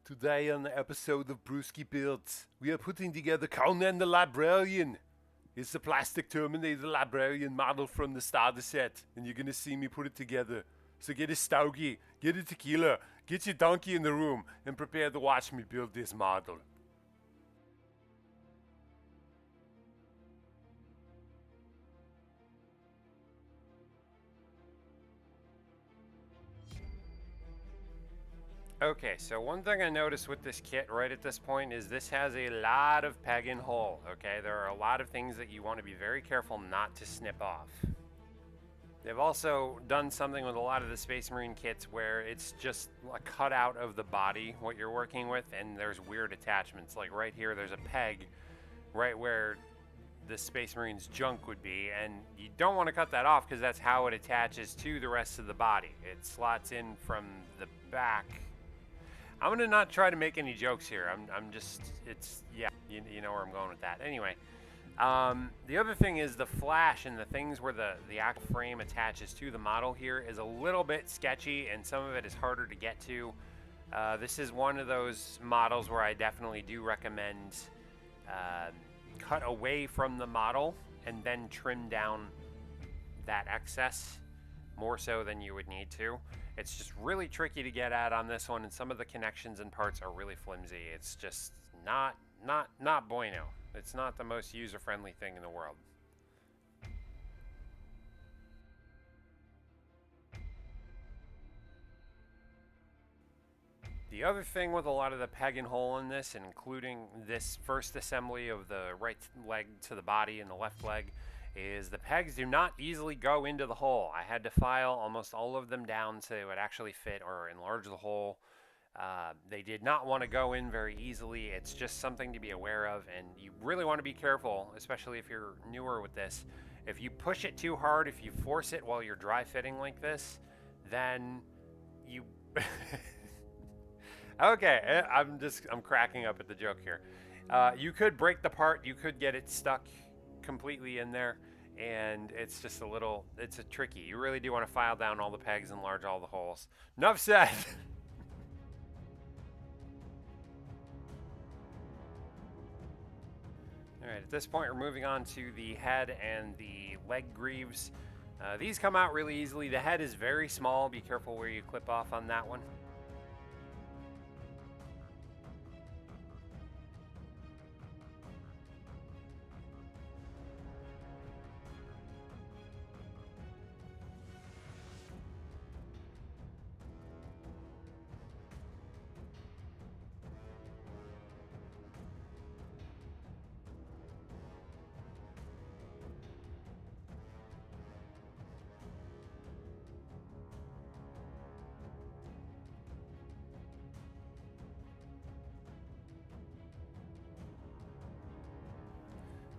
Today on the episode of Brewski Builds, we are putting together Conan the Librarian. It's the plastic Terminator Librarian model from the starter set, and you're gonna see me put it together. So get a stogie, get a tequila, get your donkey in the room, and prepare to watch me build this model. Okay, so one thing I noticed with this kit right at this point is this has a lot of peg and hole, okay? There are a lot of things that you want to be very careful not to snip off. They've also done something with a lot of the Space Marine kits where it's just a cutout of the body, what you're working with, and there's weird attachments. Like right here, there's a peg right where the Space Marine's junk would be, and you don't want to cut that off because that's how it attaches to the rest of the body. It slots in from the back. I'm gonna not try to make any jokes here. I'm just, it's, yeah, you know where I'm going with that. Anyway, the other thing is the flash and the things where the actual frame attaches to the model here is a little bit sketchy, and some of it is harder to get to. This is one of those models where I definitely do recommend cut away from the model and then trim down that excess more so than you would need to. It's just really tricky to get at on this one, and some of the connections and parts are really flimsy. It's just not bueno. It's not the most user-friendly thing in the world. The other thing with a lot of the peg and hole in this, including this first assembly of the right leg to the body and the left leg, is the pegs do not easily go into the hole. I had to file almost all of them down so they would actually fit or enlarge the hole. They did not want to go in very easily. It's just something to be aware of, and you really want to be careful, especially if you're newer with this. If you push it too hard, if you force it while you're dry fitting like this, then you... Okay, I'm cracking up at the joke here. You could break the part, you could get it stuck completely in there, and it's just it's a tricky. You really do want to file down all the pegs and enlarge all the holes. Enough said. Alright, at this point we're moving on to the head and the leg greaves. These come out really easily. The head is very small. Be careful where you clip off on that one.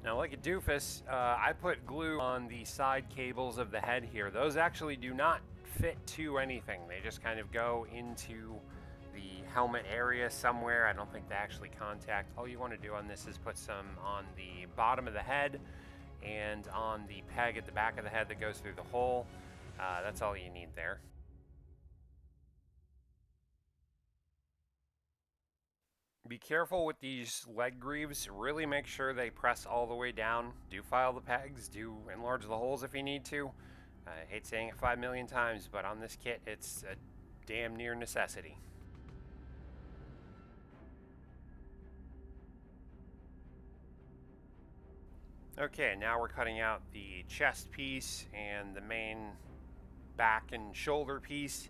Now, like a doofus, I put glue on the side cables of the head here. Those actually do not fit to anything. They just kind of go into the helmet area somewhere. I don't think they actually contact. All you want to do on this is put some on the bottom of the head and on the peg at the back of the head that goes through the hole. That's all you need there. Be careful with these leg greaves. Really make sure they press all the way down. Do file the pegs. Do enlarge the holes if you need to. I hate saying it 5 million times, but on this kit, it's a damn near necessity. Okay, now we're cutting out the chest piece and the main back and shoulder piece.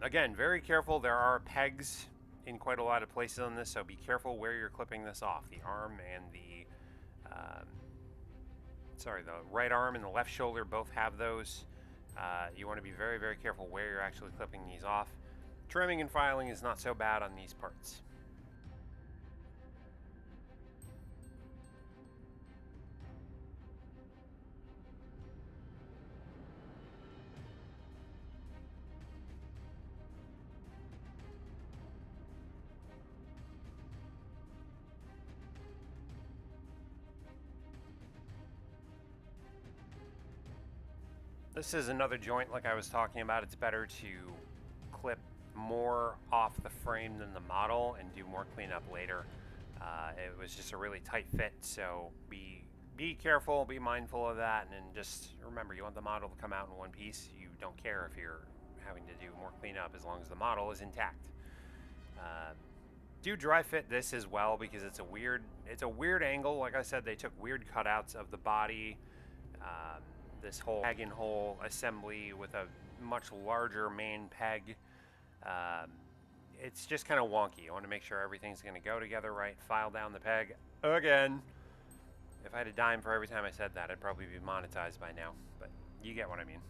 Again, very careful. There are pegs in quite a lot of places on this, so be careful where you're clipping this off. The arm and the right arm and the left shoulder both have those. You want to be very, very careful where you're actually clipping these off. Trimming and filing is not so bad on these parts. This is another joint like I was talking about. It's better to clip more off the frame than the model and do more cleanup later. It was just a really tight fit, so be careful, be mindful of that, and just remember, you want the model to come out in one piece. You don't care if you're having to do more cleanup as long as the model is intact. Do dry fit this as well, because it's a weird angle. Like I said, they took weird cutouts of the body. This whole peg and hole assembly with a much larger main peg. It's just kind of wonky. I want to make sure everything's going to go together right. File down the peg again. If I had a dime for every time I said that, I'd probably be monetized by now. But you get what I mean.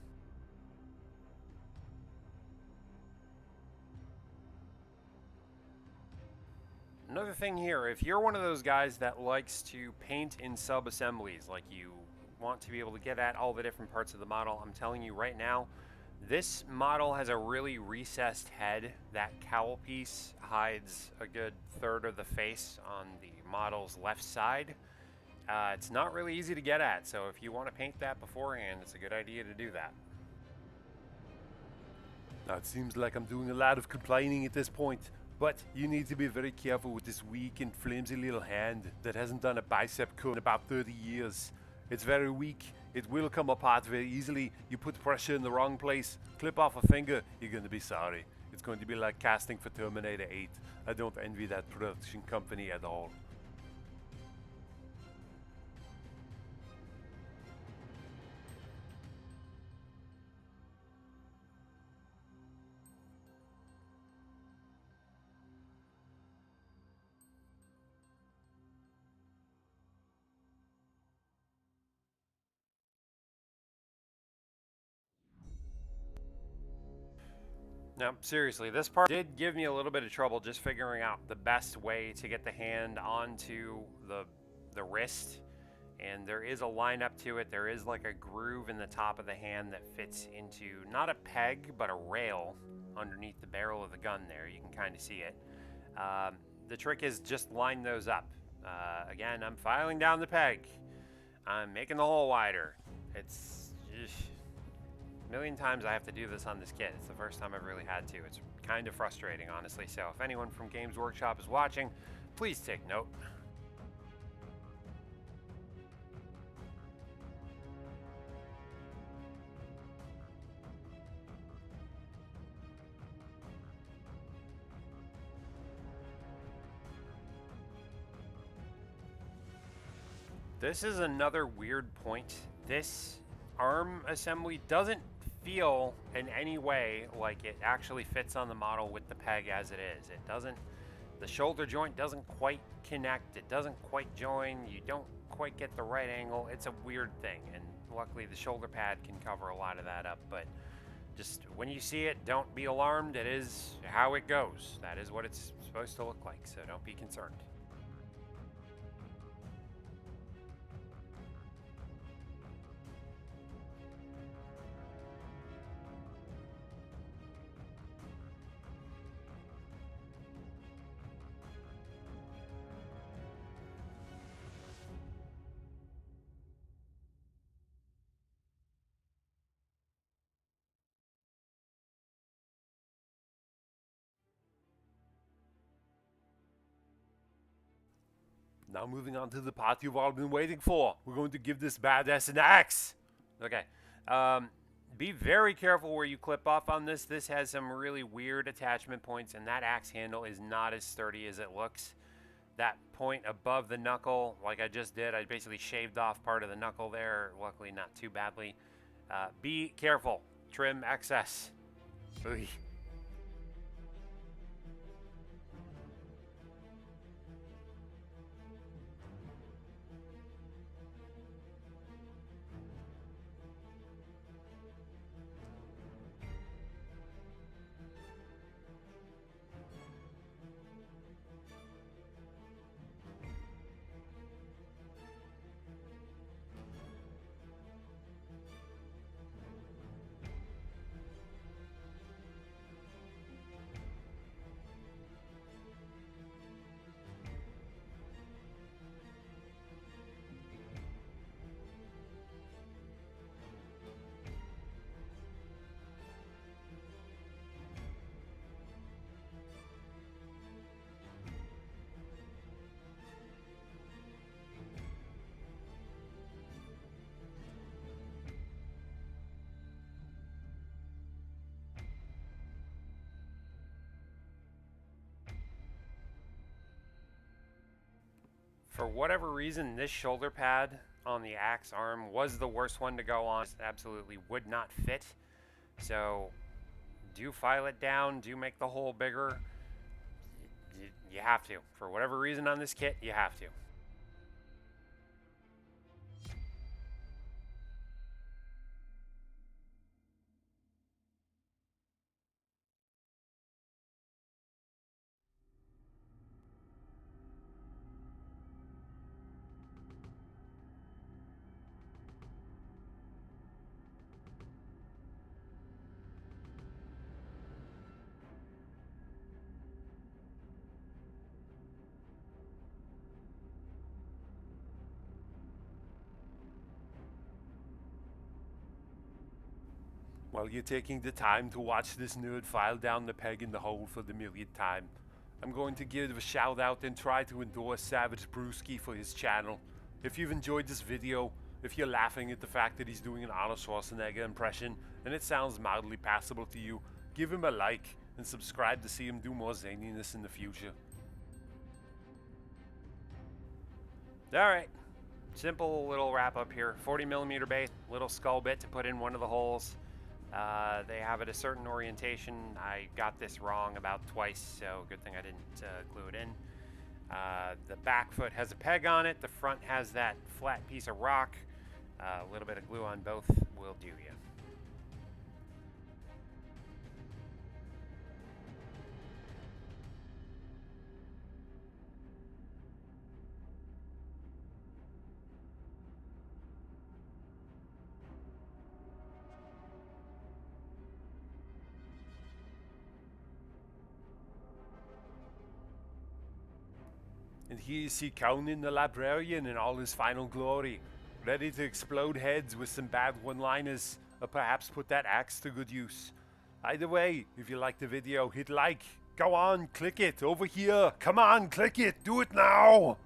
Another thing here, if you're one of those guys that likes to paint in sub-assemblies, like you want to be able to get at all the different parts of the model, I'm telling you right now, this model has a really recessed head. That cowl piece hides a good third of the face on the model's left side. It's not really easy to get at, so if you want to paint that beforehand, it's a good idea to do that. Now, it seems like I'm doing a lot of complaining at this point, but you need to be very careful with this weak and flimsy little hand that hasn't done a bicep curl in about 30 years. It's very weak. It will come apart very easily. You put pressure in the wrong place, clip off a finger, you're going to be sorry. It's going to be like casting for Terminator 8. I don't envy that production company at all. Now, seriously, this part did give me a little bit of trouble just figuring out the best way to get the hand onto the wrist. And there is a line up to it. There is like a groove in the top of the hand that fits into not a peg, but a rail underneath the barrel of the gun there. You can kind of see it. The trick is just line those up. Again, I'm filing down the peg. I'm making the hole wider. It's a million times I have to do this on this kit. It's the first time I've really had to. It's kind of frustrating, honestly. So if anyone from Games Workshop is watching, please take note. This is another weird point. This arm assembly doesn't feel in any way like it actually fits on the model with the peg as it is. It doesn't, the shoulder joint doesn't quite connect. It doesn't quite join. You don't quite get the right angle. It's a weird thing, and luckily the shoulder pad can cover a lot of that up, but just when you see it, don't be alarmed. It is how it goes. That is what it's supposed to look like, so don't be concerned. Now moving on to the part you've all been waiting for. We're going to give this badass an axe. Okay. Be very careful where you clip off on this. This has some really weird attachment points, and that axe handle is not as sturdy as it looks. That point above the knuckle, like I just did, I basically shaved off part of the knuckle there. Luckily, not too badly. Be careful. Trim excess. Ugh. For whatever reason, this shoulder pad on the axe arm was the worst one to go on. It absolutely would not fit. So do file it down, do make the hole bigger. You have to. For whatever reason on this kit, you have to. While you're taking the time to watch this nerd file down the peg in the hole for the millionth time, I'm going to give a shout out and try to endorse Savage Brewski for his channel. If you've enjoyed this video, if you're laughing at the fact that he's doing an Arnold Schwarzenegger impression and it sounds mildly passable to you, give him a like and subscribe to see him do more zaniness in the future. Alright, simple little wrap up here. 40mm base, little skull bit to put in one of the holes. They have it a certain orientation. I got this wrong about twice, so good thing I didn't glue it in. The back foot has a peg on it. The front has that flat piece of rock. A little bit of glue on both will do you. And here you see Conan the Librarian in all his final glory, ready to explode heads with some bad one-liners, or perhaps put that axe to good use. Either way, if you liked the video, hit like. Go on, click it, over here. Come on, click it, do it now!